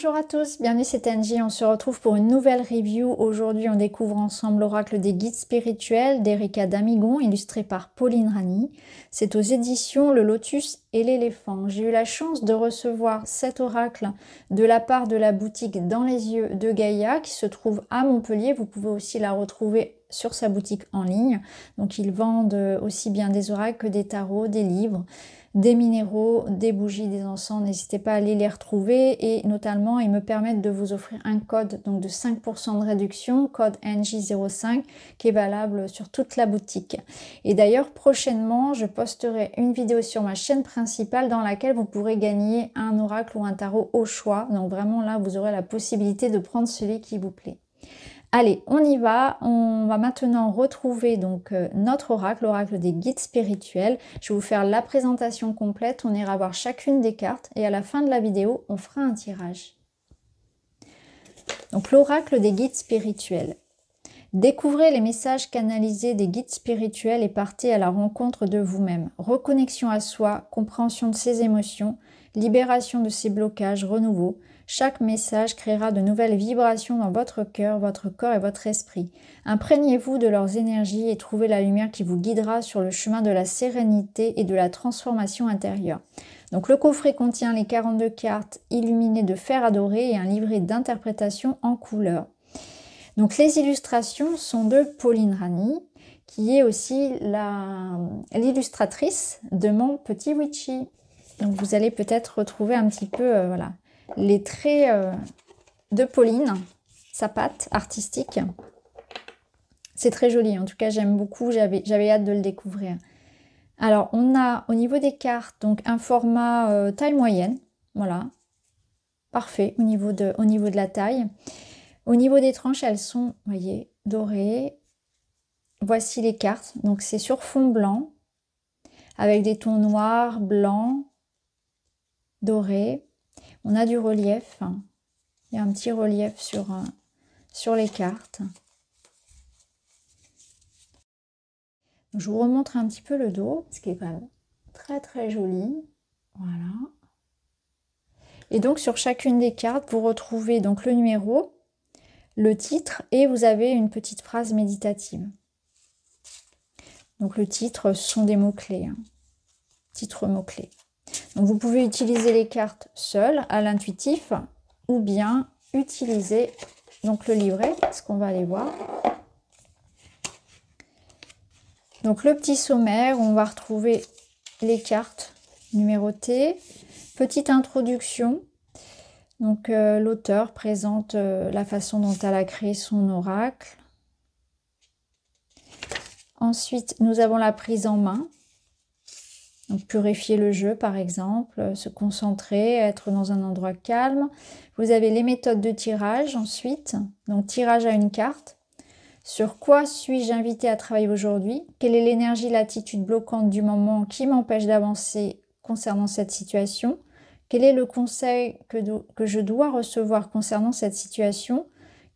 Bonjour à tous, bienvenue c'est Angie, on se retrouve pour une nouvelle review. Aujourd'hui on découvre ensemble l'oracle des guides spirituels d'Erika Damigon, illustré par Pauline Rani. C'est aux éditions Le Lotus et l'Éléphant. J'ai eu la chance de recevoir cet oracle de la part de la boutique Dans les yeux de Gaïa qui se trouve à Montpellier. Vous pouvez aussi la retrouver sur sa boutique en ligne. Donc ils vendent aussi bien des oracles que des tarots, des livres, des minéraux, des bougies, des encens. N'hésitez pas à aller les retrouver et notamment ils me permettent de vous offrir un code donc de 5% de réduction, code NJ05 qui est valable sur toute la boutique. Et d'ailleurs prochainement je posterai une vidéo sur ma chaîne principale dans laquelle vous pourrez gagner un oracle ou un tarot au choix. Donc vraiment là vous aurez la possibilité de prendre celui qui vous plaît. Allez, on y va. On va maintenant retrouver donc notre oracle, l'oracle des guides spirituels. Je vais vous faire la présentation complète. On ira voir chacune des cartes et à la fin de la vidéo, on fera un tirage. Donc l'oracle des guides spirituels. Découvrez les messages canalisés des guides spirituels et partez à la rencontre de vous-même. Reconnexion à soi, compréhension de ses émotions, libération de ses blocages, renouveau. Chaque message créera de nouvelles vibrations dans votre cœur, votre corps et votre esprit. Imprégnez-vous de leurs énergies et trouvez la lumière qui vous guidera sur le chemin de la sérénité et de la transformation intérieure. Donc le coffret contient les 42 cartes illuminées de fer adoré et un livret d'interprétation en couleurs. Donc les illustrations sont de Pauline Rani, qui est aussi l'illustratrice de mon petit Witchy. Donc vous allez peut-être retrouver un petit peu voilà, les traits de Pauline, sa patte artistique. C'est très joli, en tout cas j'aime beaucoup, j'avais hâte de le découvrir. Alors on a au niveau des cartes donc un format taille moyenne, voilà, parfait au niveau de la taille. Au niveau des tranches, elles sont, vous voyez, dorées. Voici les cartes. Donc, c'est sur fond blanc, avec des tons noirs, blancs, dorés. On a du relief. Il y a un petit relief sur les cartes. Je vous remontre un petit peu le dos, ce qui est quand même très très joli. Voilà. Et donc, sur chacune des cartes, vous retrouvez donc le numéro, le titre et vous avez une petite phrase méditative. Donc le titre, ce sont des mots-clés. Titre mots-clés. Donc vous pouvez utiliser les cartes seules à l'intuitif ou bien utiliser donc le livret, ce qu'on va aller voir. Donc le petit sommaire, on va retrouver les cartes numérotées. Petite introduction. Donc l'auteur présente la façon dont elle a créé son oracle. Ensuite, nous avons la prise en main. Donc purifier le jeu par exemple, se concentrer, être dans un endroit calme. Vous avez les méthodes de tirage ensuite. Donc tirage à une carte. Sur quoi suis-je invité à travailler aujourd'hui? Quelle est l'énergie, l'attitude bloquante du moment qui m'empêche d'avancer concernant cette situation? Quel est le conseil que je dois recevoir concernant cette situation?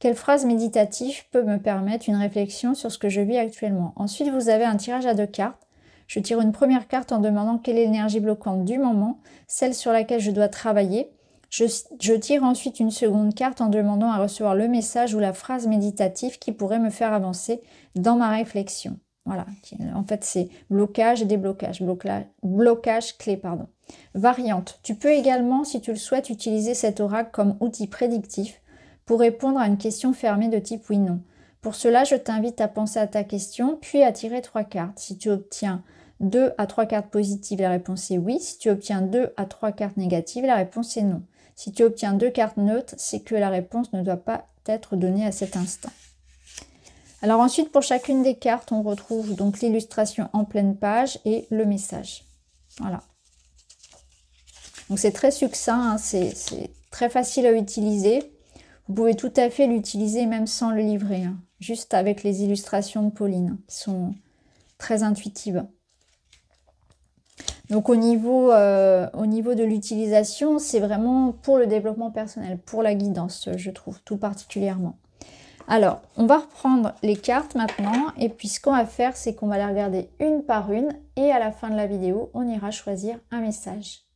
Quelle phrase méditative peut me permettre une réflexion sur ce que je vis actuellement? Ensuite, vous avez un tirage à 2 cartes. Je tire une première carte en demandant quelle est l'énergie bloquante du moment, celle sur laquelle je dois travailler. Je tire ensuite une seconde carte en demandant à recevoir le message ou la phrase méditative qui pourrait me faire avancer dans ma réflexion. Voilà, en fait c'est blocage et déblocage, blocage clé, pardon. Variante. Tu peux également, si tu le souhaites, utiliser cet oracle comme outil prédictif pour répondre à une question fermée de type oui-non. Pour cela, je t'invite à penser à ta question, puis à tirer 3 cartes. Si tu obtiens 2 à 3 cartes positives, la réponse est oui. Si tu obtiens 2 à 3 cartes négatives, la réponse est non. Si tu obtiens 2 cartes neutres, c'est que la réponse ne doit pas être donnée à cet instant. Alors ensuite, pour chacune des cartes, on retrouve donc l'illustration en pleine page et le message. Voilà. Donc c'est très succinct, hein, c'est très facile à utiliser. Vous pouvez tout à fait l'utiliser même sans le livret, hein, juste avec les illustrations de Pauline, qui sont très intuitives. Donc au niveau de l'utilisation, c'est vraiment pour le développement personnel, pour la guidance, je trouve, tout particulièrement. Alors, on va reprendre les cartes maintenant, et puis ce qu'on va faire, c'est qu'on va les regarder une par une, et à la fin de la vidéo, on ira choisir un message.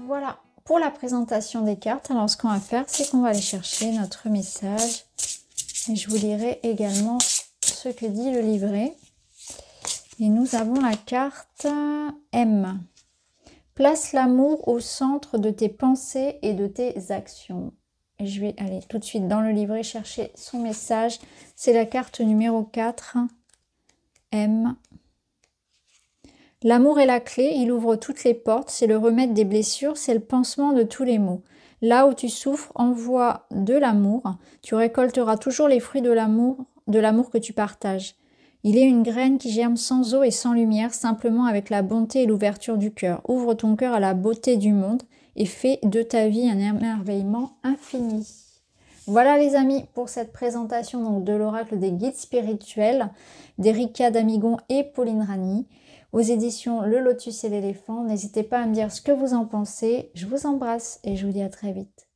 Voilà pour la présentation des cartes. Alors, ce qu'on va faire, c'est qu'on va aller chercher notre message. Et je vous lirai également ce que dit le livret. Et nous avons la carte M. Place l'amour au centre de tes pensées et de tes actions. Et je vais aller tout de suite dans le livret chercher son message. C'est la carte numéro 4. M. L'amour est la clé, il ouvre toutes les portes, c'est le remède des blessures, c'est le pansement de tous les maux. Là où tu souffres, envoie de l'amour, tu récolteras toujours les fruits de l'amour que tu partages. Il est une graine qui germe sans eau et sans lumière, simplement avec la bonté et l'ouverture du cœur. Ouvre ton cœur à la beauté du monde et fais de ta vie un émerveillement infini. Voilà les amis pour cette présentation donc, de l'oracle des guides spirituels d'Erika Damigon et Pauline Rani aux éditions Le Lotus et l'éléphant. N'hésitez pas à me dire ce que vous en pensez. Je vous embrasse et je vous dis à très vite.